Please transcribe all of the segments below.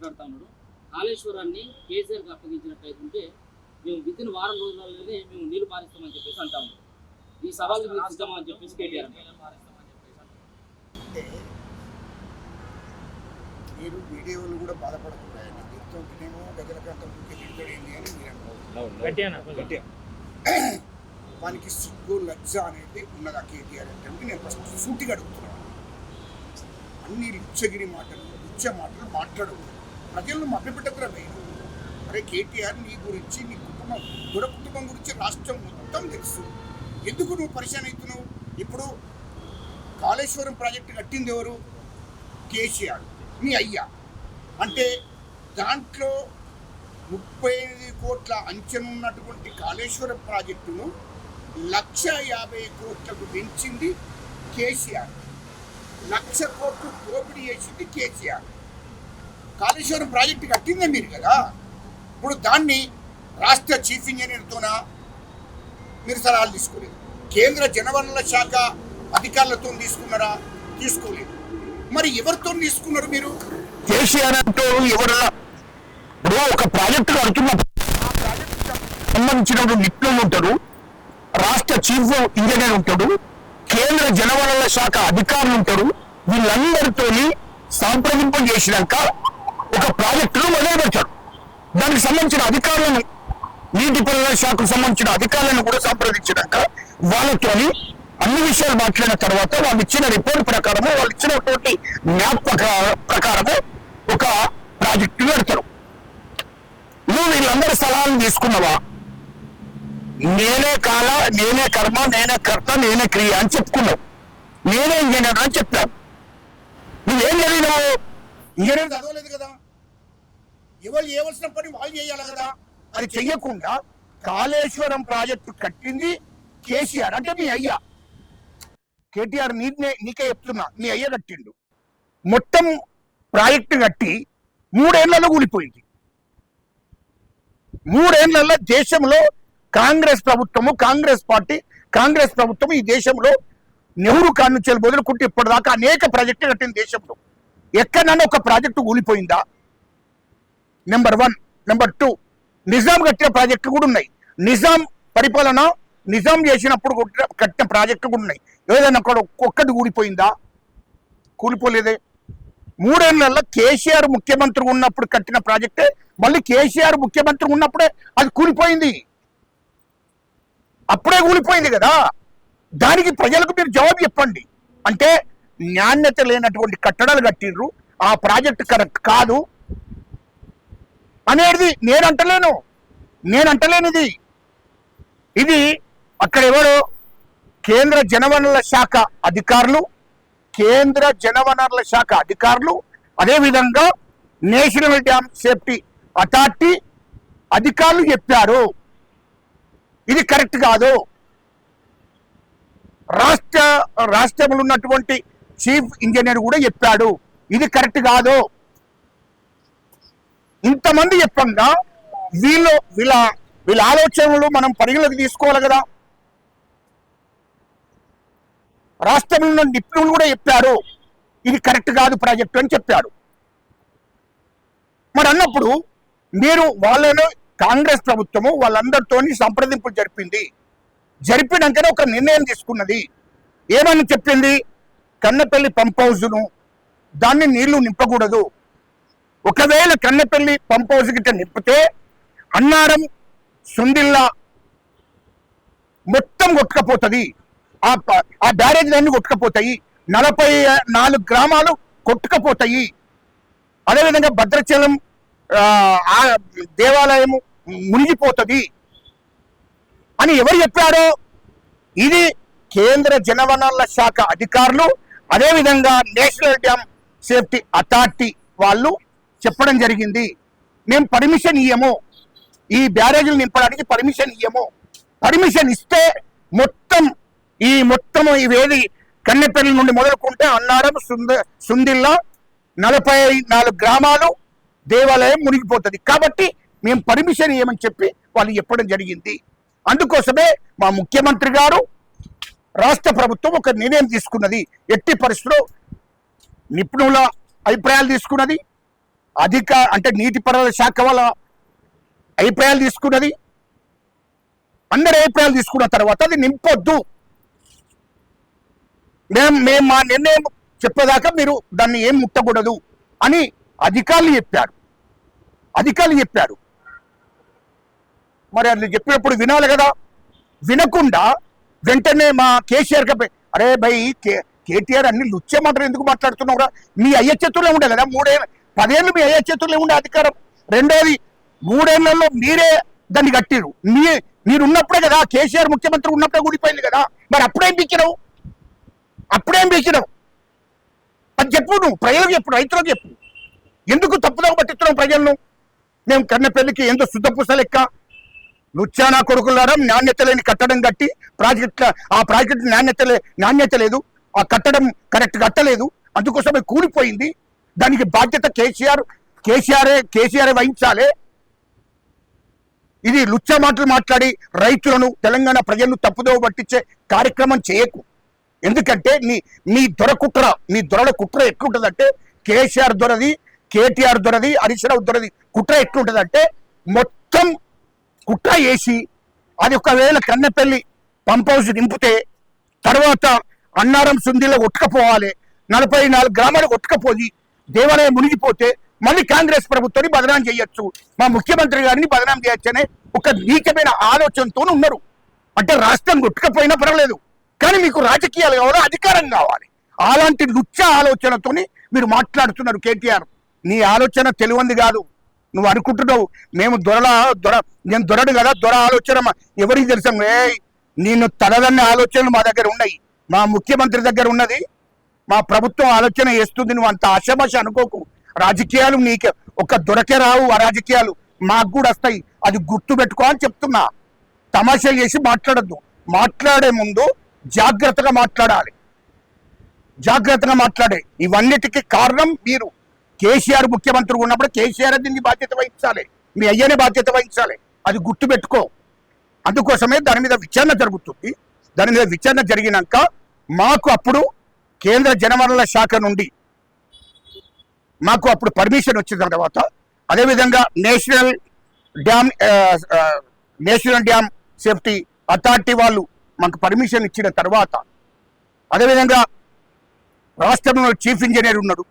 మాట్లాడుతూ ఉన్నాడు. కాళేశ్వరాన్ని కేసీఆర్కి అప్పగించినట్లయితే మేము వితిన్ వారం రోజులలోనే మేము నీళ్లు మారిస్తామని చెప్పేసి అంటా ఉన్నాం. ఈ సవాలు మీరు సిద్ధమా అని చెప్పేసి కేటీఆర్ అంటే మీరు వీడియోలు కూడా బాధపడకూడదు. దీంతో నేనేమో గజల కంటే ఏంటి అని మీరు అనుకోవాలి. వానికి సిగ్గు లజ్జ అనేది ఉన్నదా కేటీఆర్ అంటే నేను ఫస్ట్ సూటిగా అడుగుతున్నాను. అన్ని లుచ్చగిరి మాటలు లుచ్చ మాటలు మాట్లాడకూడదు. ప్రజలను మభ్యపెట్టకురా వేయను. అరే కేటీఆర్ నీ గురించి నీ కుటుంబం దొర కుటుంబం గురించి రాష్ట్రం మొత్తం తెలుసు. ఎందుకు నువ్వు పరిశాన్ అవుతున్నావు? ఇప్పుడు కాళేశ్వరం ప్రాజెక్టు కట్టింది ఎవరు? కేసీఆర్ మీ అయ్యా. అంటే దాంట్లో 35 కోట్ల అంచనున్నటువంటి కాళేశ్వరం ప్రాజెక్టును 1,50,000 కోట్లకు పెంచింది కేసీఆర్. 1,00,000 కోట్లు దోపిడీ చేసింది కేసీఆర్. కాళేశ్వరం ప్రాజెక్టు కట్టిందే మీరు కదా. ఇప్పుడు దాన్ని రాష్ట్ర చీఫ్ ఇంజనీర్తోనా మీరు సలహాలు తీసుకోలేదు. కేంద్ర జలవనరుల శాఖ అధికారులతో తీసుకున్నారా? తీసుకోలేదు. మరి ఎవరితో తీసుకున్నారు మీరు? కేసీఆర్ అంటూ ఎవరైనా ఇప్పుడు ఒక ప్రాజెక్టు కడుతున్నప్పుడు ఆ ప్రాజెక్టు సంబంధించిన నిపుణులు ఉంటారు, రాష్ట్ర చీఫ్ ఇంజనీర్ ఉంటాడు, కేంద్ర జలవనరుల శాఖ అధికారులు ఉంటారు. వీళ్ళందరితో సంప్రదింపులు చేసినాక ఒక ప్రాజెక్టును మొదలుపెట్టాడు. దానికి సంబంధించిన అధికారులను, నీటిపారుదల శాఖకు సంబంధించిన అధికారులను కూడా సంప్రదించినాక వాళ్ళతో అన్ని విషయాలు మాట్లాడిన తర్వాత వాళ్ళు ఇచ్చిన రిపోర్ట్ ప్రకారము, వాళ్ళు ఇచ్చినటువంటి మ్యాప్ ప్రకారము ఒక ప్రాజెక్టు పెడతారు. నువ్వు వీళ్ళందరి సలహాలు తీసుకున్నావా? నేనే కాల, నేనే కర్మ, నేనే కర్త, నేనే క్రియ అని చెప్పుకున్నావు. నేనే ఇంజనీర్ అని చెప్పాను. నువ్వేం చదివినావు? ఇంజనీర్ చదవలేదు కదా. ఎవరు చేయవలసిన పని వాళ్ళు చేయాలి కదా. అది చెయ్యకుండా కాళేశ్వరం ప్రాజెక్టు కట్టింది కేసీఆర్. అంటే మీ అయ్యా కేటీఆర్ నీకే చెప్తున్నా, మీ అయ్య కట్టిండు. మొత్తం ప్రాజెక్టు కట్టి 3 ఏళ్లలో కూలిపోయింది. 3 ఏళ్లలో దేశంలో కాంగ్రెస్ ప్రభుత్వము, కాంగ్రెస్ పార్టీ, కాంగ్రెస్ ప్రభుత్వం ఈ దేశంలో నెహ్రూ కాన్నుంచి మొదలుకుంటే ఇప్పటిదాకా అనేక ప్రాజెక్టులు కట్టిన దేశంలో ఎక్కడన్నా ఒక ప్రాజెక్టు కూలిపోయిందా? నెంబర్ 1. నెంబర్ 2, నిజాం కట్టిన ప్రాజెక్టులు కూడా ఉన్నాయి. నిజాం పరిపాలన, నిజాం చేసినప్పుడు కట్టిన ప్రాజెక్టులు కూడా ఉన్నాయి. ఏదైనా ఒక్కటి కూలిపోయిందా? కూలిపోలేదే. 3 ఏళ్లలో కేసీఆర్ ముఖ్యమంత్రి ఉన్నప్పుడు కట్టిన ప్రాజెక్టే మళ్ళీ కేసీఆర్ ముఖ్యమంత్రి ఉన్నప్పుడే అది కూలిపోయింది. అప్పుడే కూలిపోయింది కదా. దానికి ప్రజలకు మీరు జవాబు చెప్పండి. అంటే నాణ్యత లేనటువంటి కట్టడాలు కట్టిండ్రు, ఆ ప్రాజెక్టు కరెక్ట్ కాదు అనేది నేనంటలేనిది. ఇది అక్కడ ఎవరో కేంద్ర జలవనరుల శాఖ అధికారులు, అదేవిధంగా నేషనల్ డ్యామ్ సేఫ్టీ అథారిటీ అధికారులు చెప్పారు ఇది కరెక్ట్ కాదు. రాష్ట్రంలో ఉన్నటువంటి చీఫ్ ఇంజనీర్ కూడా చెప్పాడు ఇది కరెక్ట్ కాదు. ఇంతమంది చెప్పంగా వీళ్ళ ఆలోచనలు మనం పరిగణలోకి తీసుకోవాలి కదా. రాష్ట్రంలో ఉన్న నిపుణులు కూడా చెప్పారు ఇది కరెక్ట్ కాదు ప్రాజెక్టు అని చెప్పారు. మరి అన్నప్పుడు మీరు వాళ్ళను కాంగ్రెస్ ప్రభుత్వము వాళ్ళందరితో సంప్రదింపులు జరిపినాకనే ఒక నిర్ణయం తీసుకున్నది. ఏమని చెప్పింది? కన్నెపల్లి పంప్ హౌస్ను దాన్ని నీళ్లు నింపకూడదు. ఒకవేళ కన్నెపల్లి పంప్ హౌస్ గిట్ట నింపితే అన్నారం, సుందిల్లా మొత్తం కొట్టుకపోతుంది. ఆ బ్యారేజ్ అన్ని కొట్టుకపోతాయి. 44 గ్రామాలు కొట్టుకపోతాయి. అదేవిధంగా భద్రాచలం దేవాలయము మునిగిపోతుంది అని ఎవరు చెప్పారో? ఇది కేంద్ర జలవనరుల శాఖ అధికారులు, అదేవిధంగా నేషనల్ డ్యామ్ సేఫ్టీ అథారిటీ వాళ్ళు చెప్పడం జరిగింది. మేము పర్మిషన్ ఇయ్యము, ఈ బ్యారేజీలు నింపడానికి పర్మిషన్ ఇయ్యము. పర్మిషన్ ఇస్తే మొత్తం ఇవేది కన్నెపల్లి నుండి మొదలుకుంటే అన్నారం, సుందిల్లా 44 గ్రామాలు దేవాలయం మునిగిపోతుంది. కాబట్టి మేము పర్మిషన్ ఇవ్వమని చెప్పి వాళ్ళు చెప్పడం జరిగింది. అందుకోసమే మా ముఖ్యమంత్రి గారు, రాష్ట్ర ప్రభుత్వం ఒక నిర్ణయం తీసుకున్నది. ఎట్టి పరిస్థితుల్లో నిపుణుల అభిప్రాయాలు తీసుకున్నది, అంటే నీటిపారుదల శాఖ వాళ్ళ అభిప్రాయాలు తీసుకున్నది, అందరి అభిప్రాయాలు తీసుకున్న తర్వాత అది నింపొద్దు, మేము మా నిర్ణయం చెప్పేదాకా మీరు దాన్ని ఏం ముట్టకూడదు అని అధికారులు చెప్పారు. మరి అది చెప్పినప్పుడు వినాలి కదా. వినకుండా వెంటనే మా కేసీఆర్ అరే భయ్ కేటీఆర్ అన్ని లుచ్చే మాటలు ఎందుకు మాట్లాడుతున్నావురా? మీ అయ్య చేతుల్లో ఉండే కదా 10 ఏళ్ళు మీ అయ్య చేతుల్లో ఉండే అధికారం. రెండోది 3 ఏళ్లలో మీరే దాన్ని కట్టిరు. మీరున్నప్పుడే కదా, కేసీఆర్ ముఖ్యమంత్రి ఉన్నప్పుడే ఊడిపోయింది కదా. మరి అప్పుడేం పీకినావు? అది చెప్పు, నువ్వు ప్రజలకు చెప్పు, రైతులకు చెప్పు. ఎందుకు తప్పుదావ పట్టిస్తున్నావు ప్రజలను? మేము కన్నెపల్లికి ఎంతో శుద్ధపూస లెక్క లుచ్చానా కొడుకులారా నాణ్యత లేని కట్టడం కట్టి ఆ ప్రాజెక్టు నాణ్యత లేదు, ఆ కట్టడం కరెక్ట్ కట్టలేదు, అందుకోసమే కూలిపోయింది. దానికి బాధ్యత కేసీఆర్ వహించాలి. ఇది లుచ్చా మాటలు మాట్లాడి రైతులను, తెలంగాణ ప్రజలను తప్పుదోవ పట్టించే కార్యక్రమం చేయకు. ఎందుకంటే మీ దొరల కుట్ర ఎట్లుంటుందంటే, కేసీఆర్ దొరది, కేటీఆర్ దొరది, హరీష్ రావు దొరది కుట్ర ఎట్లుంటుందంటే, మొత్తం కుట్ర వేసి అది ఒకవేళ కన్నెపల్లి పంప్ హౌస్ నింపితే తర్వాత అన్నారం సుందిలో కొట్టుకపోవాలి, 44 గ్రామాలు కొట్టుకపోయి దేవాలయం మునిగిపోతే మళ్ళీ కాంగ్రెస్ ప్రభుత్వాన్ని బదనాం చేయొచ్చు, మా ముఖ్యమంత్రి గారిని బదనాం చేయొచ్చు అనే ఒక నీచమైన ఆలోచనతో ఉన్నారు. అంటే రాష్ట్రం కొట్టుకపోయినా పర్వాలేదు, కానీ మీకు రాజకీయాలు కావాలి, అధికారం కావాలి. అలాంటి లుచ్చ ఆలోచనతోని మీరు మాట్లాడుతున్నారు. కేటీఆర్, నీ ఆలోచన తెలియంది కాదు. నువ్వు అనుకుంటున్నావు నేను దొరడు కదా, దొర ఆలోచన ఎవరికి తెలుసాం? నేను తలదన్న ఆలోచనలు మా దగ్గర ఉన్నాయి, మా ముఖ్యమంత్రి దగ్గర ఉన్నది, మా ప్రభుత్వం ఆలోచన చేస్తుంది. నువ్వు అంత ఆశామాష అనుకోకు. రాజకీయాలు నీకు ఒక దొరకే రావు, ఆ రాజకీయాలు మాకు కూడా వస్తాయి, అది గుర్తు పెట్టుకో అని చెప్తున్నా. తమాషాలు చేసి మాట్లాడద్దు. మాట్లాడే ముందు జాగ్రత్తగా మాట్లాడే. ఇవన్నిటికీ కారణం మీరు. కేసీఆర్ ముఖ్యమంత్రి ఉన్నప్పుడు కేసీఆర్ దీన్ని బాధ్యత వహించాలి, మీ అయ్యనే బాధ్యత వహించాలి, అది గుర్తు పెట్టుకో. అందుకోసమే దాని మీద విచారణ జరుగుతుంది. దాని మీద విచారణ జరిగినాక మాకు అప్పుడు కేంద్ర జలవనరుల శాఖ నుండి మాకు అప్పుడు పర్మిషన్ వచ్చిన తర్వాత, అదేవిధంగా నేషనల్ డ్యామ్ సేఫ్టీ అథారిటీ వాళ్ళు మాకు పర్మిషన్ ఇచ్చిన తర్వాత, అదేవిధంగా రాష్ట్రంలో చీఫ్ ఇంజనీర్ ఉన్నాడు,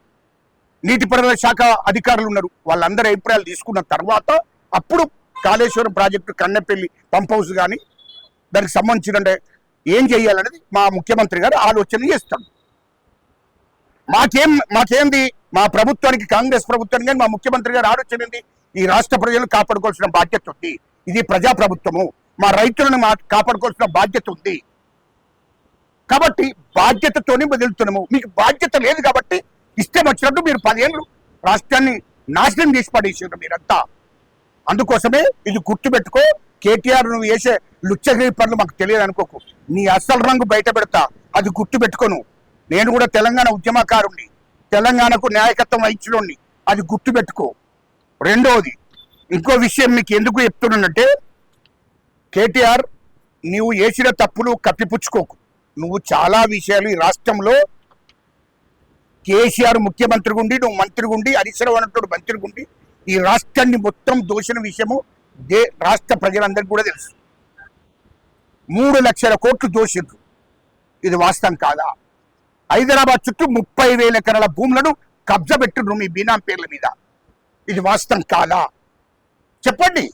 నీటిపారుదల శాఖ అధికారులు ఉన్నారు, వాళ్ళందరి అభిప్రాయాలు తీసుకున్న తర్వాత అప్పుడు Kaleshwaram project Kannepalli pump house కానీ దానికి సంబంధించిన ఏం చేయాలనేది మా ముఖ్యమంత్రి గారు ఆలోచన చేస్తాడు. మాకేంది మా ప్రభుత్వానికి, కాంగ్రెస్ ప్రభుత్వానికి కానీ మా ముఖ్యమంత్రి గారు ఆలోచన ఏంది? ఈ రాష్ట్ర ప్రజలను కాపాడుకోవాల్సిన బాధ్యత ఉంది, ఇది ప్రజాప్రభుత్వము, మా రైతులను కాపాడుకోవాల్సిన బాధ్యత ఉంది. కాబట్టి బాధ్యతతోనే వదులుతున్నాము. మీకు బాధ్యత లేదు కాబట్టి ఇష్టం వచ్చినట్టు మీరు 10 ఏళ్ళు రాష్ట్రాన్ని నాశనం చేసి పడేసారు మీరంతా. అందుకోసమే ఇది గుర్తుపెట్టుకో. కేటీఆర్ నువ్వు వేసే లుచ్చగిరి పనులు మాకు తెలియదు అనుకోకు. నీ అసలు రంగు బయట పెడతా, అది గుర్తుపెట్టుకోను. నేను కూడా తెలంగాణ ఉద్యమకారుణ్ణి, తెలంగాణకు నాయకత్వం వహించడండి, అది గుర్తుపెట్టుకో. రెండవది, ఇంకో విషయం మీకు ఎందుకు చెప్తున్నానంటే, కేటీఆర్ నువ్వు వేసిన తప్పులు కప్పిపుచ్చుకోకు. నువ్వు చాలా విషయాలు ఈ రాష్ట్రంలో కేసీఆర్ ముఖ్యమంత్రి గుండి, నువ్వు మంత్రి గుండి, హరీష్ రావు అన్నట్టు మంత్రి గుండి ఈ రాష్ట్రాన్ని మొత్తం దోచిన విషయము రాష్ట్ర ప్రజలందరికీ కూడా తెలుసు. 3 లక్షల కోట్లు దోషిండ్రు. ఇది వాస్తవం కాదా? హైదరాబాద్ చుట్టూ 30,000 ఎకరాల భూములను కబ్జా పెట్టిండ్రు మీ బీనాం పేర్ల మీద. ఇది వాస్తవం కాదా? చెప్పండి.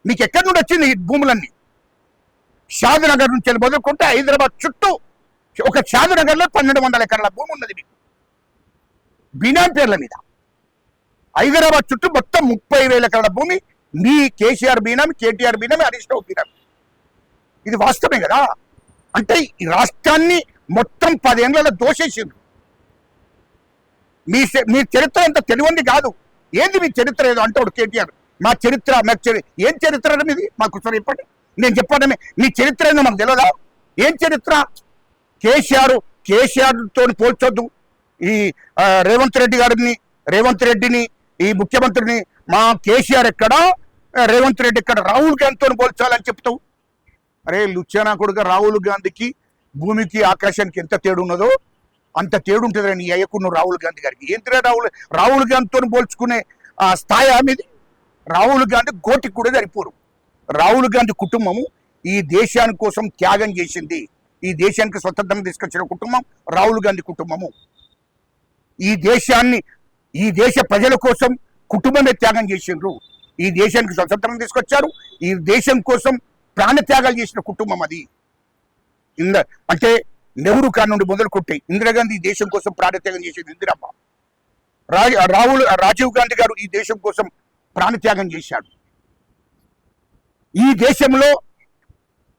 మీకు ఎక్కడి నుండి వచ్చింది ఈ భూములన్నీ? షాద్నగర్ నుంచి మొదలుకుంటే హైదరాబాద్ చుట్టూ ఒక షాద్నగర్లో 1200 ఎకరాల భూమి ఉన్నది మీకు బీనాం పేర్ల మీద. హైదరాబాద్ చుట్టూ మొత్తం 30,000 ఎకరాల భూమి మీ కేసీఆర్ బీనామి, కేటీఆర్ బీనామి, హరీష్ రావు బీనామి. ఇది వాస్తవమే కదా? అంటే ఈ రాష్ట్రాన్ని మొత్తం 10 ఏళ్లలో దోషేసిండ్రు. మీ చరిత్ర అంత తెలియంది కాదు. ఏంది మీ చరిత్ర? ఏదో అంటాడు కేటీఆర్, మా చరిత్ర ఏం చరిత్ర మీది మాకు సరే చెప్పండి. నేను చెప్పాను మీ చరిత్ర ఏందో మాకు తెలియదా? ఏం చరిత్ర? కేసీఆర్తో పోల్చొద్దు. ఈ రేవంత్ రెడ్డిని ఈ ముఖ్యమంత్రిని మా కేసీఆర్ ఎక్కడ, రేవంత్ రెడ్డి ఎక్కడ, రాహుల్ గాంధీతో పోల్చాలని చెప్తావు. అరే లుచ్చానా కొడుక, రాహుల్ గాంధీకి భూమికి ఆకాశానికి ఎంత తేడా ఉన్నదో అంత తేడు ఉంటుందని నీ అయ్యకున్న రాహుల్ గాంధీ గారికి. ఏంటిరా రాహుల్ గాంధీతో పోల్చుకునే స్థాయి మీది? రాహుల్ గాంధీ గోటికి కూడా సరిపోరు. రాహుల్ గాంధీ కుటుంబము ఈ దేశాని కోసం త్యాగం చేసింది. ఈ దేశానికి స్వతంత్రం తీసుకొచ్చిన కుటుంబం రాహుల్ గాంధీ కుటుంబము. ఈ దేశ ప్రజల కోసం కుటుంబమే త్యాగం చేసిండ్రు. ఈ దేశానికి స్వతంత్రం తీసుకొచ్చారు. ఈ దేశం కోసం ప్రాణత్యాగాలు చేసిన కుటుంబం అది. అంటే నెహ్రూ కాడ నుండి మొదలుకొట్టి ఇందిరాగాంధీ ఈ దేశం కోసం ప్రాణత్యాగం చేసింది ఇందిరమ్మ. రాజీవ్ గాంధీ గారు ఈ దేశం కోసం ప్రాణత్యాగం చేశాడు. ఈ దేశంలో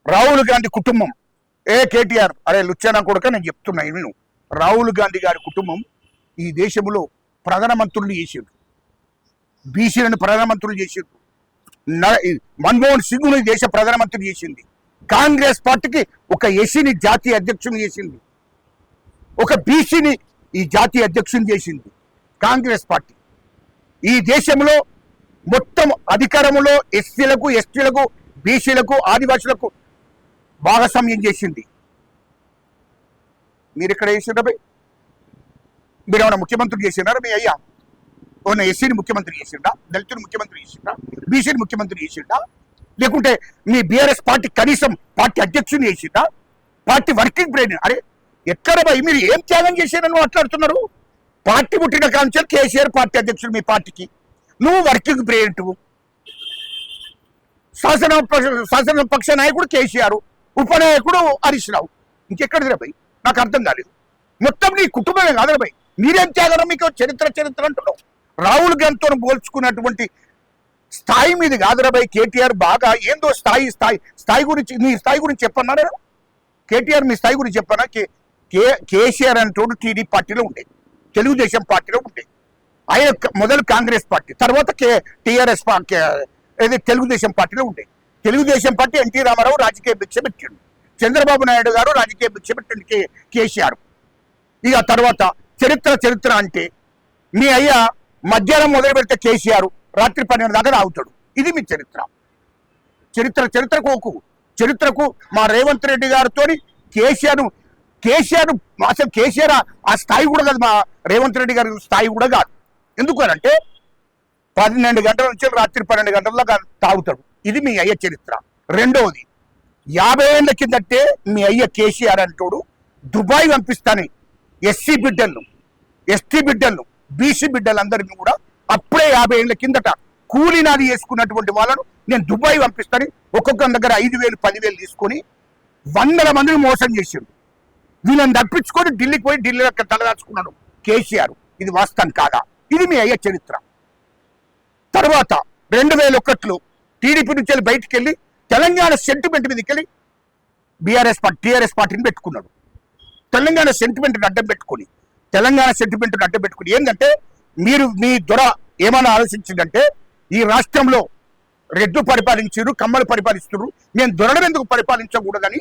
రాహుల్ గాంధీ కుటుంబం కేటీఆర్ అరే లుచ్చానా కొడుక నేను చెప్తున్నా నేను, రాహుల్ గాంధీ గారి కుటుంబం ఈ దేశంలో ప్రధానమంత్రులు చేసిండ్రు, బీసీలను ప్రధానమంత్రులు చేసిండ్రు, మన్మోహన్ సింగ్ను ఈ దేశ ప్రధానమంత్రి చేసింది, కాంగ్రెస్ పార్టీకి ఒక ఎస్సీని జాతీయ అధ్యక్షుని చేసింది, ఒక బీసీని ఈ జాతీయ అధ్యక్షుని చేసింది కాంగ్రెస్ పార్టీ. ఈ దేశంలో మొత్తం అధికారంలో ఎస్సీలకు, ఎస్టీలకు, బీసీలకు, ఆదివాసులకు భాగస్వామ్యం చేసింది. మీరు ఇక్కడ చేసిండ్రా భయ్? మీరు ఏమైనా ముఖ్యమంత్రి చేసినారా? మీ అయ్యా ఏమైనా ఎస్సీని ముఖ్యమంత్రి చేసిండా? దళితుని ముఖ్యమంత్రి చేసిండా? బీసీని ముఖ్యమంత్రి చేసిండా? లేకుంటే మీ బీఆర్ఎస్ పార్టీ కనీసం పార్టీ అధ్యక్షుని చేసిండా? Party working president? అరే ఎక్కడ భయ్ మీరు ఏం త్యాగం చేశారని మాట్లాడుతున్నారు? పార్టీ పుట్టిన కాంచెల్ కేసీఆర్ పార్టీ అధ్యక్షుడు మీ పార్టీకి, నువ్వు వర్కింగ్ ప్రెసిడెంట్, శాసనపక్ష నాయకుడు కేసీఆర్, ఉపనాయకుడు హరీష్ రావు. ఇంకెక్కడిదిరా భయ్? నాకు అర్థం కాలేదు. మొత్తం నీ కుటుంబమే కాదు భయ్. మీరేం త్యాగం? మీకు చరిత్ర అంటున్నావు. రాహుల్ గాంధీతో పోల్చుకున్నటువంటి స్థాయి మీద కాదురా భయ్ కేటీఆర్. బాగా ఏందో స్థాయి గురించి, నీ స్థాయి గురించి చెప్పన్నారా? కేటీఆర్ మీ స్థాయి గురించి చెప్పన్నా? కేసీఆర్ అంటోడు టీడీ పార్టీలో ఉండే, తెలుగుదేశం పార్టీలో ఉండే, ఆయన మొదలు కాంగ్రెస్ పార్టీ, తర్వాత టీఆర్ఎస్ తెలుగుదేశం పార్టీలో ఉండే. తెలుగుదేశం పార్టీ ఎన్టీ రామారావు రాజకీయ భిక్ష పెట్టిండు, చంద్రబాబు నాయుడు గారు రాజకీయ భిక్ష పెట్టిండు కేసీఆర్. ఇక తర్వాత చరిత్ర అంటే మీ అయ్యా మధ్యాహ్నం మొదలు పెడితే కేసీఆర్ రాత్రి 12 దాకా తాగుతాడు. ఇది మీ చరిత్రకు మా రేవంత్ రెడ్డి గారితో కేసీఆర్ అసలు కేసీఆర్ ఆ స్థాయి కూడా కాదు, మా రేవంత్ రెడ్డి గారి స్థాయి కూడా కాదు. ఎందుకు అంటే 12 గంటల నుంచి రాత్రి 12 గంటల దాకా తాగుతాడు. ఇది మీ అయ్య చరిత్ర. రెండవది, 50 ఏళ్ల కిందటే మీ అయ్య కేసీఆర్ అంటోడు దుబాయ్ పంపిస్తాను ఎస్సీ బిడ్డలను, ఎస్టీ బిడ్డలను, బీసీ బిడ్డలందరినీ కూడా అప్పుడే 50 ఏళ్ల కిందట కూలీనాది చేసుకున్నటువంటి వాళ్ళను నేను దుబాయ్ పంపిస్తాను, ఒక్కొక్క దగ్గర 5,000, 10,000 తీసుకొని 100 మందిని మోసం చేశాడు. వీళ్ళని తప్పించుకొని ఢిల్లీకి పోయి ఢిల్లీలో తలదాచుకున్నాడు కేసీఆర్. ఇది వాస్తవం కాదా? ఇది మీ అయ్య చరిత్ర. తర్వాత 2001లో టీడీపీ నుంచి వెళ్ళి బయటికి వెళ్ళి తెలంగాణ సెంటిమెంట్ మీదకి వెళ్ళి టీఆర్ఎస్ పార్టీని పెట్టుకున్నాడు. తెలంగాణ సెంటిమెంట్ని అడ్డం పెట్టుకుని ఏంటంటే మీ దొర ఏమైనా ఆలోచించిందంటే ఈ రాష్ట్రంలో రెడ్లు పరిపాలించారు, కమ్మలు పరిపాలిస్తున్నారు, నేను దొరడం ఎందుకు పరిపాలించకూడదని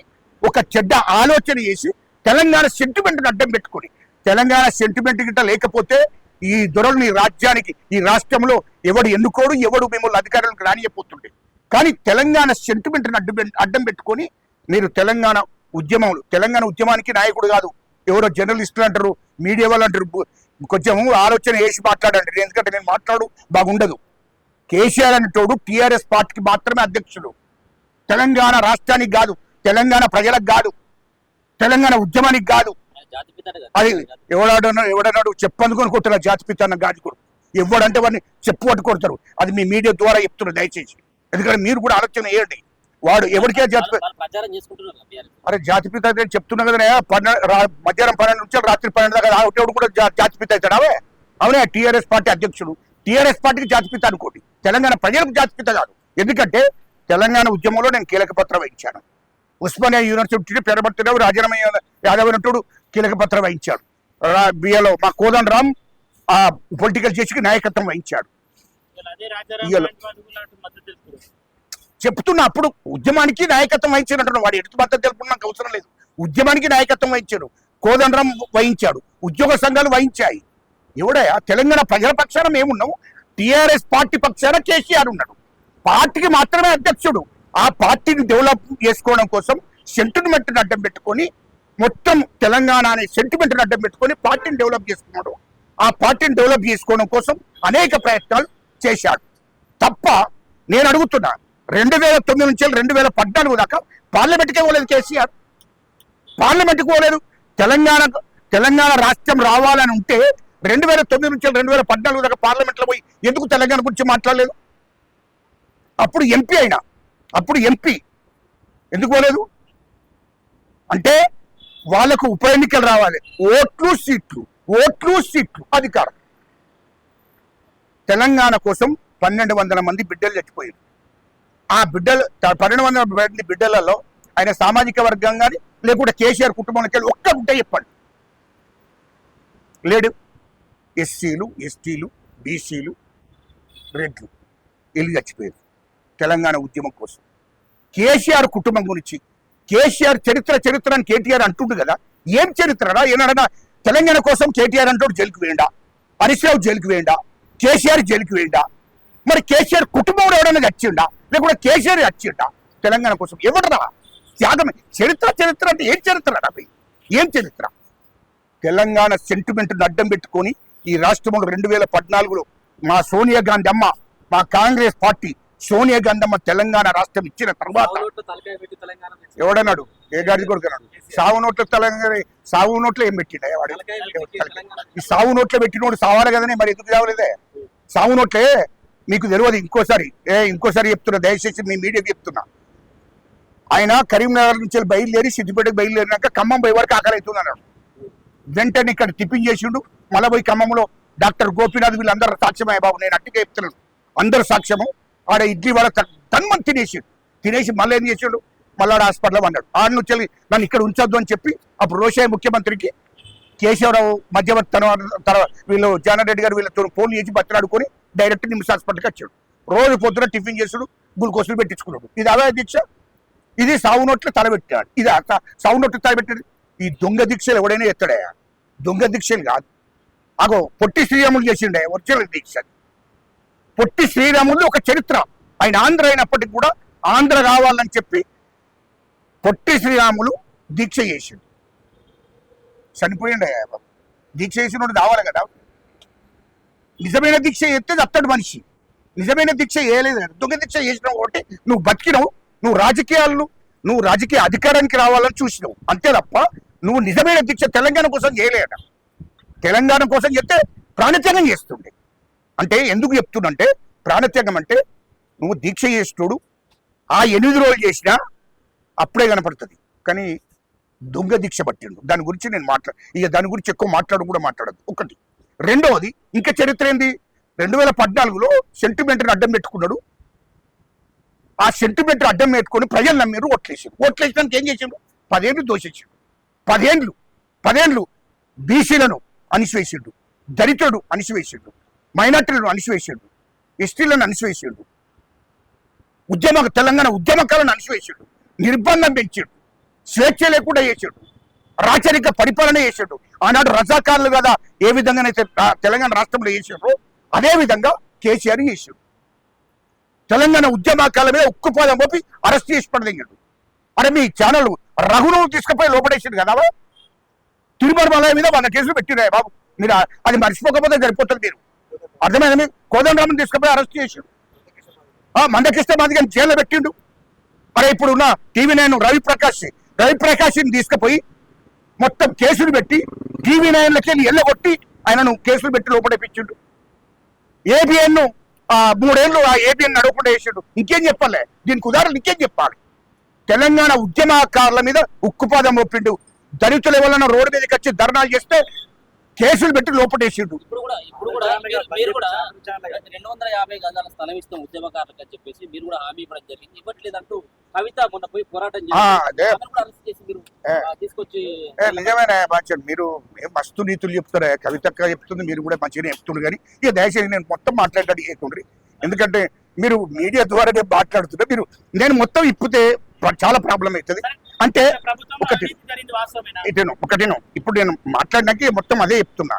ఒక చెడ్డ ఆలోచన చేసి తెలంగాణ సెంటిమెంట్ని అడ్డం పెట్టుకొని, తెలంగాణ సెంటిమెంట్ గిట్ట లేకపోతే ఈ దొరలు ఈ రాజ్యానికి, ఈ రాష్ట్రంలో ఎవడు ఎన్నుకోడు, ఎవడు మిమ్మల్ని అధికారులకు రానియపోతుండే. కానీ తెలంగాణ సెంటిమెంట్ని అడ్డం పెట్టుకొని మీరు తెలంగాణ ఉద్యమానికి నాయకుడు కాదు, ఎవరో జర్నలిస్టులు అంటారు, మీడియా వాళ్ళు అంటారు, కొంచెం ఆలోచన వేసి మాట్లాడండి. ఎందుకంటే నేను మాట్లాడు బాగుండదు. కేసీఆర్ అనేటోడు టీఆర్ఎస్ పార్టీకి మాత్రమే అధ్యక్షుడు, తెలంగాణ రాష్ట్రానికి కాదు, తెలంగాణ ప్రజలకు కాదు, తెలంగాణ ఉద్యమానికి కాదు. అది ఎవడన్నాడు చెప్పనుకొని కొట్టారు జాతిపిత అన్న గాజుకుడు. ఎవడంటే వాడిని చెప్పు పట్టు కొడతారు. అది మీ మీడియా ద్వారా చెప్తున్నారు దయచేసి. ఎందుకంటే మీరు కూడా ఆలోచన వేయండి. వాడు ఎవరికే అరే జాతిపిత అయితే చెప్తున్నా కదా, మధ్యాహ్నం 12 నుంచి రాత్రి 12 దాకా ఒకటేడు కూడా జాతిపిత అవుతాడు. అవునే టీఆర్ఎస్ పార్టీ అధ్యక్షుడు. టీఆర్ఎస్ పార్టీకి జాతిపిత అనుకోండి, తెలంగాణ ప్రజలకు జాతిపిత కాదు. ఎందుకంటే తెలంగాణ ఉద్యమంలో నేను కీలక పత్రం వహించాను. ఉస్మానియా యూనివర్సిటీ పెరబర్తిరావు రాజారామ యాదవ్ అనేటోడు కీలక పత్రం వహించాడు. బిఏలో మా కోదండ రామ్ ఆ పొలిటికల్ చేసి నాయకత్వం వహించాడు. చెప్తున్నా అప్పుడు ఉద్యమానికి నాయకత్వం వహించినట్టు వాడు ఎటు మద్దతు తెలుపుకున్నాక అవసరం లేదు. ఉద్యమానికి నాయకత్వం వహించాడు, కోదండరాం వహించాడు, ఉద్యోగ సంఘాలు వహించాయి. ఎవడయా తెలంగాణ ప్రజల పక్షాన మేమున్నాము, టీఆర్ఎస్ పార్టీ పక్షాన కేసీఆర్ ఉన్నాడు. పార్టీకి మాత్రమే అధ్యక్షుడు. ఆ పార్టీని డెవలప్ చేసుకోవడం కోసం సెంటిమెంట్ని అడ్డం పెట్టుకొని మొత్తం తెలంగాణ అనే సెంటిమెంట్ అడ్డం పెట్టుకొని పార్టీని డెవలప్ చేసుకున్నాడు. ఆ పార్టీని డెవలప్ చేసుకోవడం కోసం అనేక ప్రయత్నాలు చేశాడు తప్ప, నేను అడుగుతున్నా 2009 నుంచి 2014 దాకా పార్లమెంట్కే పోలేదు కేసీఆర్. పార్లమెంట్కి పోలేదు. తెలంగాణ రాష్ట్రం రావాలని ఉంటే 2009 నుంచి 2014 దాకా పార్లమెంట్లో పోయి ఎందుకు తెలంగాణ గురించి మాట్లాడలేదు? అప్పుడు ఎంపీ ఎందుకు పోలేదు? అంటే వాళ్ళకు ఉప ఎన్నికలు రావాలి, ఓట్లు సీట్లు అధికారం. తెలంగాణ కోసం 1200 మంది బిడ్డలు చచ్చిపోయారు. ఆ 1200 మంది బిడ్డలలో ఆయన సామాజిక వర్గం కానీ లేకుంటే కేసీఆర్ కుటుంబంలోకి వెళ్ళి ఒక్క బిడ్డ చెప్పండి. లేడు. ఎస్సీలు, ఎస్టీలు, బీసీలు, రెడ్లు వీళ్ళు చచ్చిపోయారు తెలంగాణ ఉద్యమం కోసం. కేసీఆర్ కుటుంబం గురించి, కేసీఆర్ చరిత్ర అని కేటీఆర్ అంటుండు కదా, ఏం చరిత్రరా? ఏనాడన్నా తెలంగాణ కోసం కేటీఆర్ అంటూ జైలుకి వేయండా? హరీష్ రావు జైలుకి వేయండా? కేసీఆర్ జైలుకి వేయండా? మరి కేసీఆర్ కుటుంబంలో ఎవడన్నా చచ్చిండా? లేకుంటే కేసీఆర్ చచ్చిండా తెలంగాణ కోసం? ఎవడరా త్యాగమే? చరిత్ర అంటే ఏం చరిత్ర? ఏం చరిత్ర? తెలంగాణ సెంటిమెంట్ అడ్డం పెట్టుకొని ఈ రాష్ట్రంలో 2014లో మా సోనియా గాంధీ అమ్మ, మా కాంగ్రెస్ పార్టీ సోనియా గాంధీ అమ్మ తెలంగాణ రాష్ట్రం ఇచ్చిన తర్వాత ఎవడన్నాడు? ఏ గాడి కొడుకు అన్నాడు? సావు నోట్లు ఏం పెట్టిండ వాడు? ఈ సావు నోట్లో పెట్టినోడు సావాలి కదనే, మరి ఎందుకు చావలేదే? సావు నోట్లే మీకు తెలియదు. ఇంకోసారి చెప్తున్నా, దయచేసి మీ మీడియాకి చెప్తున్నా. ఆయన కరీంనగర్ నుంచి బయలుదేరి సిద్దిపేటకు బయలుదేరినాక ఖమ్మం పోయే వరకు ఆకలి అవుతుంది అన్నాడు. వెంటనే ఇక్కడ టిఫిన్ చేసిండు, మళ్ళీ పోయి ఖమ్మంలో డాక్టర్ గోపీనాథ్ వీళ్ళందరూ సాక్ష్యమయ్య బాబు, నేను అట్టిగా చెప్తున్నాను, అందరు సాక్ష్యము. ఆడ ఇడ్లీ వాళ్ళ తన్మని తినేసి మళ్ళీ ఏం చేసాడు? మళ్ళీ ఆడ హాస్పిటల్లో అన్నాడు. ఆడ నుంచి నన్ను ఇక్కడ ఉంచొద్దు అని చెప్పి అప్పుడు రోషయ్య ముఖ్యమంత్రికి కేశవరావు మధ్యవర్తన వీళ్ళు జానారెడ్డి గారు వీళ్ళతో ఫోన్ చేసి బతిలాడుకొని డైరెక్ట్ నిమ్స్ హాస్పిటల్కి వచ్చాడు. రోజు పొద్దున టిఫిన్ చేసాడు, గ్లూకోజులు పెట్టించుకున్నాడు. ఇది అవే దీక్ష, ఇది సావు నోట్లు తలబెట్టాడు. ఇది సావు నోట్లు తలబెట్టాడు. ఈ దొంగ దీక్షలు ఎవడైనా ఎత్తాడా? దొంగ దీక్షలు కాదు. అగో పొట్టి శ్రీరాములు చేసిండే ఒరిజినల్ దీక్ష. పొట్టి శ్రీరాములు ఒక చరిత్ర. ఆయన ఆంధ్ర అయినప్పటికీ కూడా ఆంధ్ర కావాలని చెప్పి పొట్టి శ్రీరాములు దీక్ష చేసిండు. చనిపోయిండే దీక్ష చేసినోడు కావాలి కదా. నిజమైన దీక్ష చేస్తే అత్తడు మనిషి. నిజమైన దీక్ష చేయలేదు, దొంగ దీక్ష చేసినావు కాబట్టి నువ్వు బతికినావు. నువ్వు రాజకీయ అధికారానికి రావాలని చూసినావు అంతే తప్ప నువ్వు నిజమైన దీక్ష తెలంగాణ కోసం చేయలేట. తెలంగాణ కోసం చెప్తే ప్రాణత్యాగం చేస్తుండే. అంటే ఎందుకు చెప్తుండంటే, ప్రాణత్యాగం అంటే నువ్వు దీక్ష చేస్తుడు ఆ 8 రోజులు చేసినా అప్పుడే కనపడుతుంది. కానీ దొంగ దీక్ష పట్టిండు. దాని గురించి నేను దాని గురించి ఎక్కువ మాట్లాడదు. ఒకటి. రెండవది, ఇంకా చరిత్ర ఏంది? 2014లో సెంటిమెంట్ని అడ్డం పెట్టుకున్నాడు. ఆ సెంటిమెంట్ అడ్డం పెట్టుకొని ప్రజలు నమ్మిరు, ఓట్లేసారు. ఓట్లేసడానికి ఏం చేసిండు? 10 ఏళ్ళు దోషించాడు. 10 ఏళ్ళు బీసీలను అణిసివేసిండు, దళితుడు అణిసివేసిండు, మైనార్టీలను అణిసివేసిండు, ఎస్టీలను అణిసివేసిండు, తెలంగాణ ఉద్యమకాలను అణిసివేసిండు, నిర్బంధం పెంచాడు, స్వేచ్ఛ లేకుండా చేసాడు, రాచరిక పరిపాలన చేసాడు. ఆనాడు రజాకారులు కదా ఏ విధంగానైతే తెలంగాణ రాష్ట్రంలో చేసాడో అదే విధంగా కేసీఆర్ చేసాడు. తెలంగాణ ఉద్యమకాల మీద ఉక్కుపాదం పోపి అరెస్ట్ చేసి పడదెంగాడు. అరే మీ ఛానల్ రఘును తీసుకుపోయి లోపడేసాడు కదా. తిరుమల మీద 100 కేసులు పెట్టిరా బాబు. మీరు అది మర్చిపోకపోతే సరిపోతుంది. మీరు అర్థమైందా? మీరు కోదండరామన్ తీసుకుపోయి అరెస్ట్ చేసాడు. మందకృష్ణ మాదిగా జైల్లో పెట్టిండు. అరే ఇప్పుడు ఉన్న TV9 రవిప్రకాష్ని తీసుకుపోయి మొత్తం కేసులు పెట్టి TV9లకి వెళ్ళి ఎల్లగొట్టి ఆయనను కేసులు పెట్టి లోపడేపించిండు. ABN 3 ఏళ్ళు ఆ ABN నడవకుండా వేసాడు. ఇంకేం చెప్పాలి? దీనికి ఉదాహరణ ఇంకేం చెప్పాలి? తెలంగాణ ఉద్యమకారుల మీద ఉక్కుపాదం మోపిండు. దళితులు ఎవరైనా రోడ్డు మీదకి వచ్చి ధర్నాలు చేస్తే కేసులు పెట్టి లోపటేసిండు. ఇప్పుడు కూడా మీరు కూడా 250 గజాల స్థలం ఇస్తాం ఉద్యమకారులకు అని చెప్పేసి మీరు కూడా హామీ ఇవ్వడం జరిగింది. ఇవ్వట్లేదంటూ కవిత మొన్న పోయి పోరాటం తీసుకొచ్చి నిజమైన బాధ్యత. మీరు మస్తు నీతులు చెప్తారా? కవిత చెప్తుంది, మీరు కూడా మంచిగానే చెప్తుండ్రు. కానీ ఇక దయచేసి నేను మొత్తం మాట్లాడేటట్టు చేయకుండ్రి. ఎందుకంటే మీరు మీడియా ద్వారానే మాట్లాడుతున్నా. నేను మొత్తం ఇప్పితే చాలా ప్రాబ్లం అవుతుంది. అంటే ఒకటి ఇప్పుడు నేను మాట్లాడినాక మొత్తం అదే చెప్తున్నా.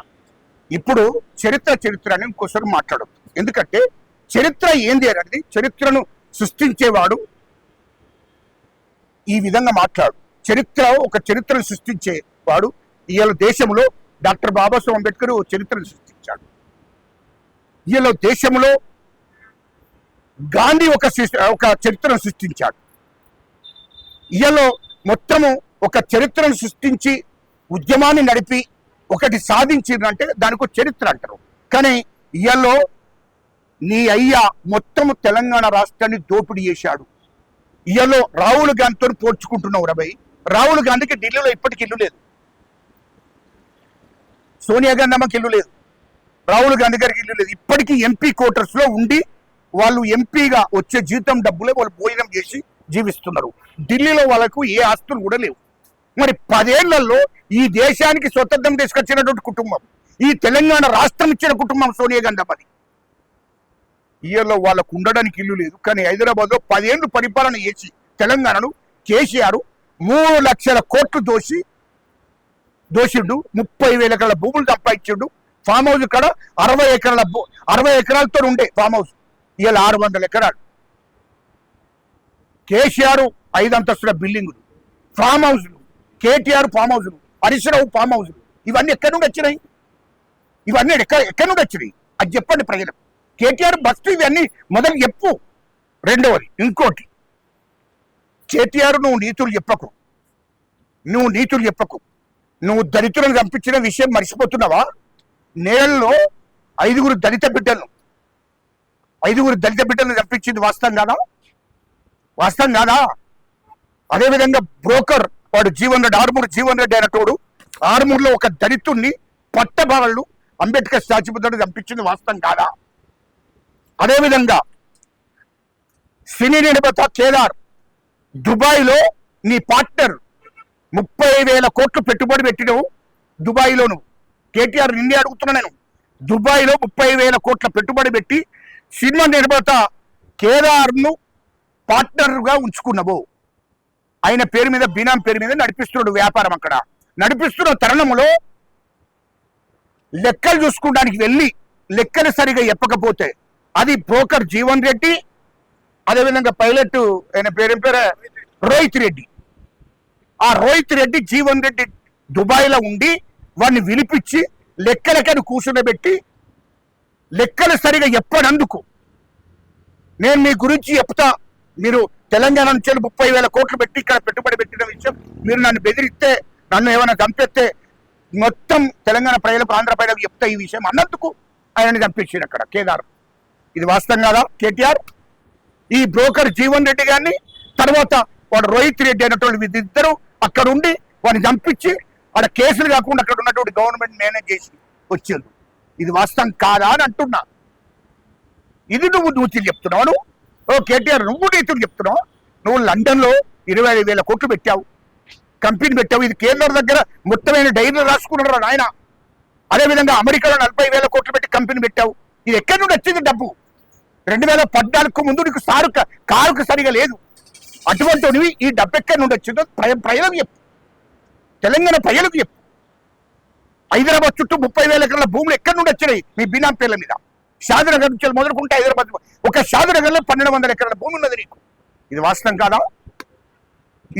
ఇప్పుడు చరిత్ర అని ఇంకోసారి మాట్లాడద్దు. ఎందుకంటే చరిత్ర ఏంది అనేది, చరిత్రను సృష్టించేవాడు ఈ విధంగా మాట్లాడు. ఒక చరిత్రను సృష్టించేవాడు. ఇవాళ దేశంలో డాక్టర్ బాబాసాహెబ్ అంబేద్కర్ చరిత్రను సృష్టించాడు. ఇవాళ దేశంలో గాంధీ ఒక చరిత్రను సృష్టించాడు. ఇవాళ మొత్తము ఒక చరిత్రను సృష్టించి ఉద్యమాన్ని నడిపి ఒకటి సాధించిందంటే దానికి చరిత్ర అంటారు. కానీ ఇవాళ నీ అయ్యా మొత్తము తెలంగాణ రాష్ట్రాన్ని దోపిడీ చేశాడు. ఇవాళ రాహుల్ గాంధీతో పోల్చుకుంటున్నావు రబై. రాహుల్ గాంధీకి ఢిల్లీలో ఇప్పటికి ఇల్లు లేదు. సోనియా గాంధీ అమ్మకి ఇల్లు లేదు. రాహుల్ గాంధీ గారికి ఇల్లు లేదు. ఇప్పటికీ ఎంపీ క్వార్టర్స్ లో ఉండి వాళ్ళు ఎంపీగా వచ్చే జీతం డబ్బులే వాళ్ళు భోజనం చేసి జీవిస్తున్నారు. ఢిల్లీలో వాళ్ళకు ఏ ఆస్తులు కూడా లేవు. మరి 10 ఏళ్లలో ఈ దేశానికి స్వతంత్రం తీసుకొచ్చినటువంటి కుటుంబం, ఈ తెలంగాణ రాష్ట్రం ఇచ్చిన కుటుంబం సోనియా గాంధీ అమ్మది. ఇయర్లో వాళ్ళకు ఉండడానికి ఇల్లు లేదు. కానీ హైదరాబాద్ లో 10 ఏళ్ళు పరిపాలన చేసి తెలంగాణను కేసీఆర్ 3 లక్షల కోట్లు దోషిండు. 30,000 ఎకరాల భూములు సంపాదించిండు. ఫామ్ హౌస్ ఇక్కడ 60 ఎకరాలతో ఉండే ఫామ్ హౌస్ ఇవాళ 600 ఎకరాలు. కేసీఆర్ 5 అంతస్తుల బిల్డింగులు, ఫామ్ హౌస్లు, కేటీఆర్ ఫామ్ హౌస్లు, హరీష్ రావు ఫామ్ హౌస్లు, ఇవన్నీ ఎక్కడి నుండి వచ్చినాయి? ఇవన్నీ ఎక్కడి నుండి వచ్చినాయి అది చెప్పండి ప్రజలకు. కేటీఆర్ బస్సు ఇవన్నీ మొదలు చెప్పు. రెండవది ఇంకోటి, కేటీఆర్ నువ్వు నీతులు చెప్పకు. నువ్వు దళితులను చంపించిన విషయం మర్చిపోతున్నావా? నేలలో 5 దళిత బిడ్డలను చంపించింది వాస్తవం కాదా? అదేవిధంగా బ్రోకర్ వాడు ఆర్మూర్ జీవన్ రెడ్డి అయినటోడు ఆర్మూర్లో ఒక దళితుణ్ణి పట్టభావాళ్ళు అంబేద్కర్ స్టాచ్యూ ముందు చంపించింది వాస్తవం కాదా? అదేవిధంగా సినీ నిర్మాత కేదార్ దుబాయ్లో నీ పార్ట్నర్ 30,000 కోట్లు పెట్టుబడి పెట్టినవు. దుబాయ్లో నువ్వు కేటీఆర్ నిన్నే అడుగుతున్నా నేను. దుబాయ్లో 30,000 కోట్ల పెట్టుబడి పెట్టి సినిమా నిర్మాత కేదార్ను పార్ట్నర్గా ఉంచుకున్నావు. ఆయన పేరు మీద బీనాం పేరు మీద నడిపిస్తున్నాడు వ్యాపారం. అక్కడ నడిపిస్తున్న తరుణంలో లెక్కలు చూసుకోవడానికి వెళ్ళి లెక్కలు సరిగా చెప్పకపోతే అది బ్రోకర్ జీవన్ రెడ్డి, అదేవిధంగా పైలట్ ఆయన పేరు రోహిత్ రెడ్డి. ఆ రోహిత్ రెడ్డి జీవన్ రెడ్డి దుబాయ్లో ఉండి వాడిని విలిపించి లెక్కలకని కూర్చుండబెట్టి లెక్కలు సరిగా చెప్పనందుకు నేను మీ గురించి చెప్తా. మీరు తెలంగాణ నుంచి 30,000 కోట్లు పెట్టి ఇక్కడ పెట్టుబడి పెట్టిన విషయం మీరు నన్ను బెదిరిస్తే, నన్ను ఏమైనా చంపేస్తే మొత్తం తెలంగాణ ప్రజలకు, ఆంధ్ర ప్రజలకు చెప్తా ఈ విషయం అన్నందుకు ఆయనని చంపించారు అక్కడ కేదార్. ఇది వాస్తవం కాదా? కేటీఆర్ ఈ బ్రోకర్ జీవన్ రెడ్డి గారిని, తర్వాత వాడు రోహిత్ రెడ్డి అనేటువంటి వీళ్ళిద్దరూ అక్కడ ఉండి వాడిని చంపించి అక్కడ కేసులు కాకుండా అక్కడ ఉన్నటువంటి గవర్నమెంట్ మేనేజ్ చేసి వచ్చారు. ఇది వాస్తవం కాదా అని అంటున్నా. ఇది నువ్వు నీతులు చెప్తున్నావు. కేటీఆర్ నువ్వు నీతులు చెప్తున్నావు. నువ్వు లండన్లో 25,000 కోట్లు పెట్టావు, కంపెనీ పెట్టావు. ఇది కేంద్రం దగ్గర మొత్తమైన డైరీలు రాసుకున్నాడు ఆయన. అదేవిధంగా అమెరికాలో 40,000 కోట్లు పెట్టి కంపెనీ పెట్టావు. ఇది ఎక్కడి నుండి వచ్చింది డబ్బు? 2014 ముందు నీకు కారుకు సరిగా లేదు. అటువంటివి ఈ డబ్బు ఎక్కడి నుండి వచ్చిందో ప్రజలకు చెప్పు, తెలంగాణ ప్రజలకు చెప్పు. హైదరాబాద్ చుట్టూ 30,000 ఎకరాల భూములు ఎక్కడి నుండి వచ్చినాయి మీ బీనాం పేర్ల మీద? షాదనగర్ నుంచి మొదలుకుంటే హైదరాబాద్ ఒక షాదనగర్లో 1,200 ఎకరాల భూమి ఉన్నది నీకు. ఇది వాస్తవం కాదా?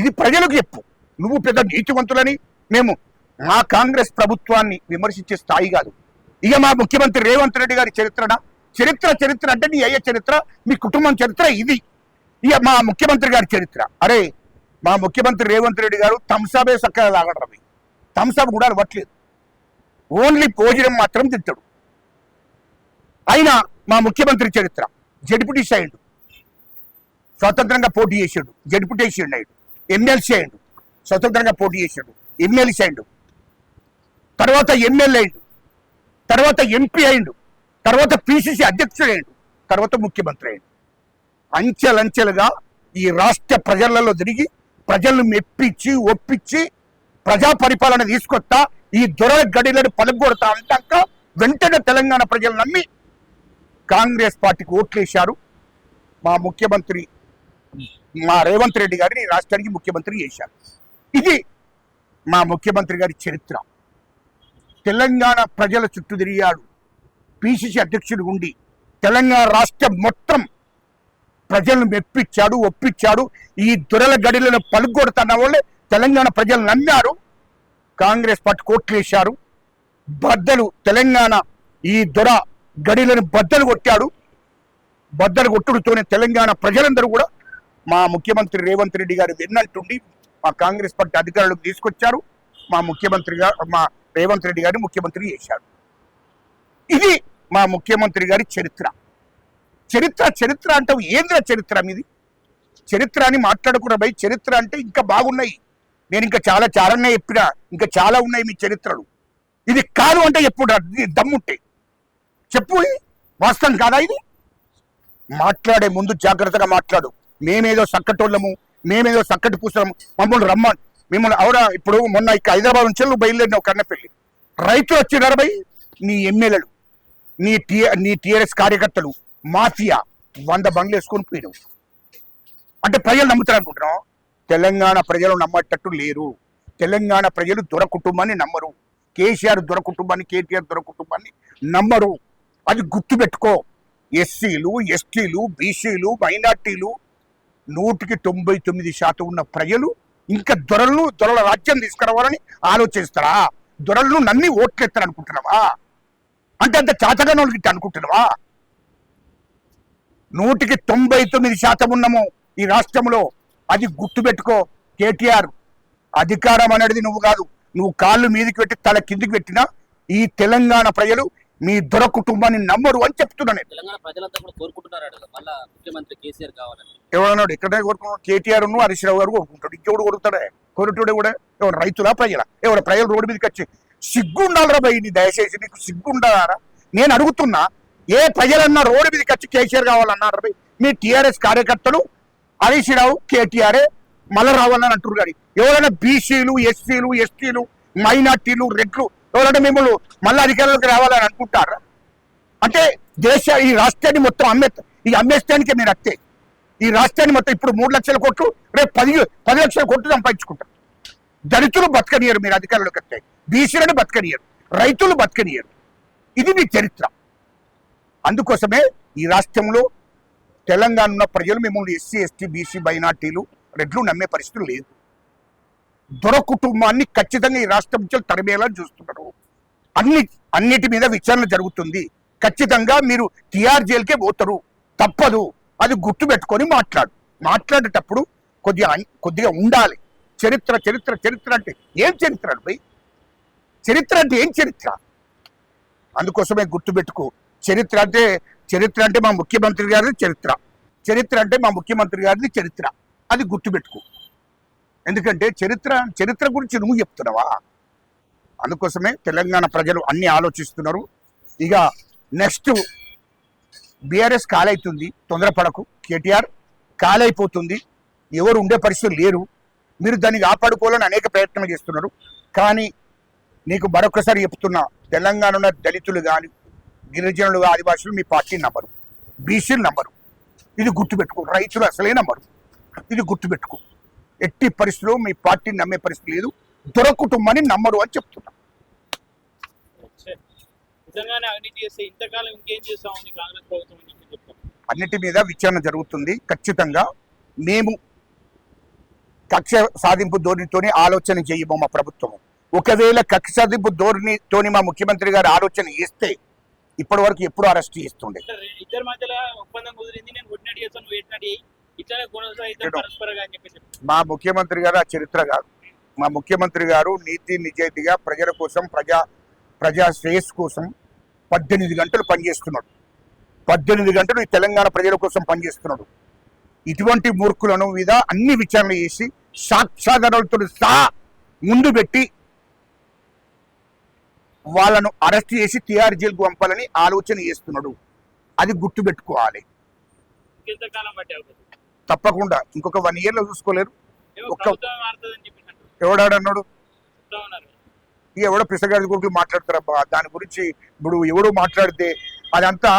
ఇది ప్రజలకు చెప్పు. నువ్వు పెద్ద నీతివంతులని మేము మా కాంగ్రెస్ ప్రభుత్వాన్ని విమర్శించే స్థాయి కాదు. ఇక మా ముఖ్యమంత్రి రేవంత్ రెడ్డి గారి చరిత్ర అంటే నీ అయ్యే చరిత్ర, మీ కుటుంబం చరిత్ర ఇది. ఇక మా ముఖ్యమంత్రి గారి చరిత్ర, అరే మా ముఖ్యమంత్రి రేవంత్ రెడ్డి గారు థమ్సాబే చక్కగా తాగడం. థమ్సాబ్ కూడా అలవట్లేదు, ఓన్లీ భోజనం మాత్రం తింటాడు. అయినా మా ముఖ్యమంత్రి చరిత్ర జడ్పీటీసీ అయ్యిండు, స్వతంత్రంగా పోటీ చేసాడు, జడ్పీటీసీ అయ్యాడు, ఎమ్మెల్సీ అయ్యిండు, స్వతంత్రంగా పోటీ చేశాడు, ఎమ్మెల్సీ అయ్యిండు, తర్వాత ఎమ్మెల్యే అయ్యిండు, తర్వాత ఎంపీ అయ్యిండు, తర్వాత పిసిసి అధ్యక్షుడు అయ్యిండు, తర్వాత ముఖ్యమంత్రి అయ్యిండు. అంచెలంచెలుగా ఈ రాష్ట్ర ప్రజలలో తిరిగి ప్రజలను మెప్పించి ఒప్పించి ప్రజా పరిపాలన తీసుకొస్తా, ఈ దొరల గడిలను పలుగొడతా అంటాక వెంటనే తెలంగాణ ప్రజలు నమ్మి కాంగ్రెస్ పార్టీకి ఓట్లేశారు. మా రేవంత్ రెడ్డి గారిని రాష్ట్రానికి ముఖ్యమంత్రి చేశారు. ఇది మా ముఖ్యమంత్రి గారి చరిత్ర. తెలంగాణ ప్రజల చుట్టూ తిరిగాడు, పిసిసి అధ్యక్షుడు ఉండి తెలంగాణ రాష్ట్రం మొత్తం ప్రజలను మెప్పించాడు, ఒప్పించాడు. ఈ దొరల గడిలను పలుగొడుతున్న వాళ్ళే తెలంగాణ ప్రజలు నమ్మారు. కాంగ్రెస్ పార్టీ కోట్లు వేశారు. బద్దలు తెలంగాణ ఈ దొర గడిలను బద్దలు కొట్టాడు. బద్దలు కొట్టుడుతోనే తెలంగాణ ప్రజలందరూ కూడా మా ముఖ్యమంత్రి రేవంత్ రెడ్డి గారు వెన్నంటుండి మా కాంగ్రెస్ పార్టీ అధికారులకు తీసుకొచ్చారు. మా రేవంత్ రెడ్డి గారిని ముఖ్యమంత్రి చేశారు. ఇది మా ముఖ్యమంత్రి గారి చరిత్ర. చరిత్ర అంటే ఏంద్ర చరిత్ర మీది? చరిత్ర అని మాట్లాడుకున్న భయ్, చరిత్ర అంటే ఇంకా బాగున్నాయి. నేను ఇంకా చాలానే చెప్పినా, ఇంకా చాలా ఉన్నాయి మీ చరిత్రలు. ఇది కాదు అంటే ఎప్పుడు దమ్ముంటే చెప్పు. వాస్తవం కాదా ఇది? మాట్లాడే ముందు జాగ్రత్తగా మాట్లాడు. మేమేదో సక్కటోళ్ళము, మేమేదో సక్కటి పూసలము, మమ్మల్ని రమ్మని మిమ్మల్ని అవరా. ఇప్పుడు మొన్న ఇక హైదరాబాద్ నుంచి నువ్వు బయలుదేరిన ఒక కన్నపెళ్ళి రైతులు వచ్చినారు భయ్. నీ ఎమ్మెల్యేలు, నీ టీఆర్ఎస్ కార్యకర్తలు మాఫియా 100 బండ్లు వేసుకొని పోయినావు అంటే ప్రజలు నమ్ముతారు అనుకుంటున్నావు? తెలంగాణ ప్రజలు నమ్మేటట్టు లేరు. తెలంగాణ ప్రజలు దొర కుటుంబాన్ని నమ్మరు. కేసీఆర్ దొర కుటుంబాన్ని, కేటీఆర్ దొర కుటుంబాన్ని నమ్మరు. అది గుర్తుపెట్టుకో. ఎస్సీలు, ఎస్టీలు, బీసీలు, మైనార్టీలు 99% ఉన్న ప్రజలు ఇంకా దొరల రాజ్యం తీసుకురావాలని ఆలోచిస్తారా? దొరలను నమ్మి ఓట్లెత్తారు అనుకుంటున్నావా? అంటే అంత చాతగానే వాళ్ళకి అనుకుంటున్నావా? 99% ఉన్నాము ఈ రాష్ట్రంలో. అది గుర్తుపెట్టుకో. కేటీఆర్ అధికారం అనేది నువ్వు కాదు. నువ్వు కాళ్ళు మీదకి పెట్టి తల కిందికి పెట్టినా ఈ తెలంగాణ ప్రజలు మీ దొర కుటుంబాన్ని నమ్మరు అని చెప్తున్నాను. తెలంగాణ ప్రజలంతా కూడా కోరుకుంటున్నారు మళ్ళా ముఖ్యమంత్రి కేసీఆర్ కావాలని. ఎవరన్నాడు? ఎక్కడే కోరుకున్నాడు? కేటీఆర్ హరీష్ రావు గారు కోరుకుంటాడు. ఇంకెవడు కొడుతాడే? కొరుటుడే కూడా ఎవరు? రైతులా ప్రజల? ఎవరు? ప్రజలు రోడ్డు మీదకి వచ్చి సిగ్గుండాలరా భయ్. నీ దయచేసి నీకు సిగ్గుండారా? నేను అడుగుతున్నా. ఏ ప్రజలన్నా రోడ్డు మీదకి వచ్చి కేసీఆర్ కావాలన్నారు భయ్? మీ టీఆర్ఎస్ కార్యకర్తలు హరీష్ రావు, కేటీఆర్ మళ్ళా రావాలని అంటారు. కానీ ఎవరైనా బీసీలు, ఎస్సీలు, ఎస్టీలు, మైనార్టీలు, రెడ్లు ఎవరైనా మిమ్మల్ని మళ్ళీ అధికారులకు రావాలని అనుకుంటారా? అంటే ఈ రాష్ట్రాన్ని మొత్తం అమ్మేస్తానికే మీరు అత్తే. ఈ రాష్ట్రాన్ని మొత్తం ఇప్పుడు 3 లక్షల కోట్లు, రేపు 10 లక్షల కోట్లు సంపాదించుకుంటారు. దళితులు బతకనియరు మీరు అధికారులకు వస్తే, బీసీలను బతకనియరు, రైతులు బతకనియరు. ఇది మీ చరిత్ర. అందుకోసమే ఈ రాష్ట్రంలో తెలంగాణ ఉన్న ప్రజలు మిమ్మల్ని ఎస్సీ, ఎస్టీ, బీసీ, మైనార్టీలు, రెడ్లు నమ్మే పరిస్థితులు లేదు. దొర కుటుంబాన్ని ఖచ్చితంగా ఈ రాష్ట్రం నుంచి తరిమేలా చూస్తున్నారు. అన్నిటి మీద విచారణ జరుగుతుంది. ఖచ్చితంగా మీరు టీఆర్ జైలుకే పోతారు, తప్పదు. అది గుర్తు పెట్టుకొని మాట్లాడేటప్పుడు కొద్దిగా ఉండాలి. చరిత్ర అంటే ఏం చరిత్ర భయ్? చరిత్ర అంటే ఏం చరిత్ర? అందుకోసమే గుర్తుపెట్టుకో. చరిత్ర అంటే మా ముఖ్యమంత్రి గారిది చరిత్ర అంటే మా ముఖ్యమంత్రి గారిది చరిత్ర. అది గుర్తుపెట్టుకో. ఎందుకంటే చరిత్ర గురించి నువ్వు చెప్తున్నావా? అందుకోసమే తెలంగాణ ప్రజలు అన్ని ఆలోచిస్తున్నారు. ఇక నెక్స్ట్ బీఆర్ఎస్ కాలైతుంది. తొందరపడకు. కేటీఆర్ కాలైపోతుంది. ఎవరు ఉండే పరిస్థితులు లేరు. మీరు దాన్ని కాపాడుకోవాలని అనేక ప్రయత్నాలు చేస్తున్నారు. కానీ నీకు మరొకసారి చెప్తున్నా, తెలంగాణలో దళితులు కానీ, గిరిజనులు, ఆదివాసులు మీ పార్టీని నమ్మరు, బీసీలు నమ్మరు. ఇది గుర్తుపెట్టుకో. రైతులు అసలే నమ్మరు. ఇది గుర్తుపెట్టుకో. ఎట్టి పరిస్థితుల్లో మీ పార్టీని నమ్మే పరిస్థితి లేదు. దొర కుటుంబాన్ని నమ్మరు అని చెప్తున్నా. అన్నిటి మీద విచారణ జరుగుతుంది. ఖచ్చితంగా మేము కక్ష సాధింపు ధోరణితోనే ఆలోచన చేయము మా ప్రభుత్వం. ఒకవేళ కక్ష సాధింపు ధోరణితోని మా ముఖ్యమంత్రి గారు ఆలోచన చేస్తే ఇప్పటి వరకు ఎప్పుడు అరెస్ట్ చేస్తుండే. ఇద్దరి మధ్యలో ఒప్పందం కుదిరింది. నేను కొట్టినట్టు చేస్తాను, నువ్వు ఎట్టినట్టు ఇట్లానే కొనసాగితే పరస్పరంగా అని చెప్పేసి. మా ముఖ్యమంత్రి గారు ఆ చరిత్ర కాదు. మా ముఖ్యమంత్రి గారు నీతి నిజాయితీగా ప్రజల కోసం, ప్రజా శ్రేయస్సు కోసం 18 గంటలు పనిచేస్తున్నాడు. 18 గంటలు ఈ తెలంగాణ ప్రజల కోసం పనిచేస్తున్నాడు. ఇటువంటి మూర్ఖులను మీద అన్ని విచారణ చేసి సాక్ష్యాధారాలతో సహా ముందు పెట్టి వాళ్ళను అరెస్ట్ చేసి టీఆర్ జైలుకు పంపాలని ఆలోచన చేస్తున్నాడు. అది గుర్తుపెట్టుకోవాలి. తప్పకుండా ఇంకొక 1 year లో చూసుకోలేరు. ఎవడాడన్నాడు? ఎవడో పిసగాడి గురించి మాట్లాడతారబ్బా. దాని గురించి ఇప్పుడు ఎవడో మాట్లాడితే అదంతా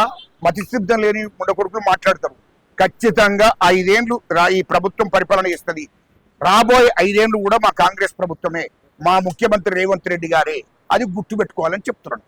మతిసిద్ధం లేని ముండ కొడుకులు మాట్లాడతారు. ఖచ్చితంగా 5 ఏళ్ళు ఈ ప్రభుత్వం పరిపాలన చేస్తుంది. రాబోయే 5 ఏళ్ళు కూడా మా కాంగ్రెస్ ప్రభుత్వమే, మా ముఖ్యమంత్రి రేవంత్ రెడ్డి గారే. అది గుర్తుపెట్టుకోవాలని చెప్తున్నాను.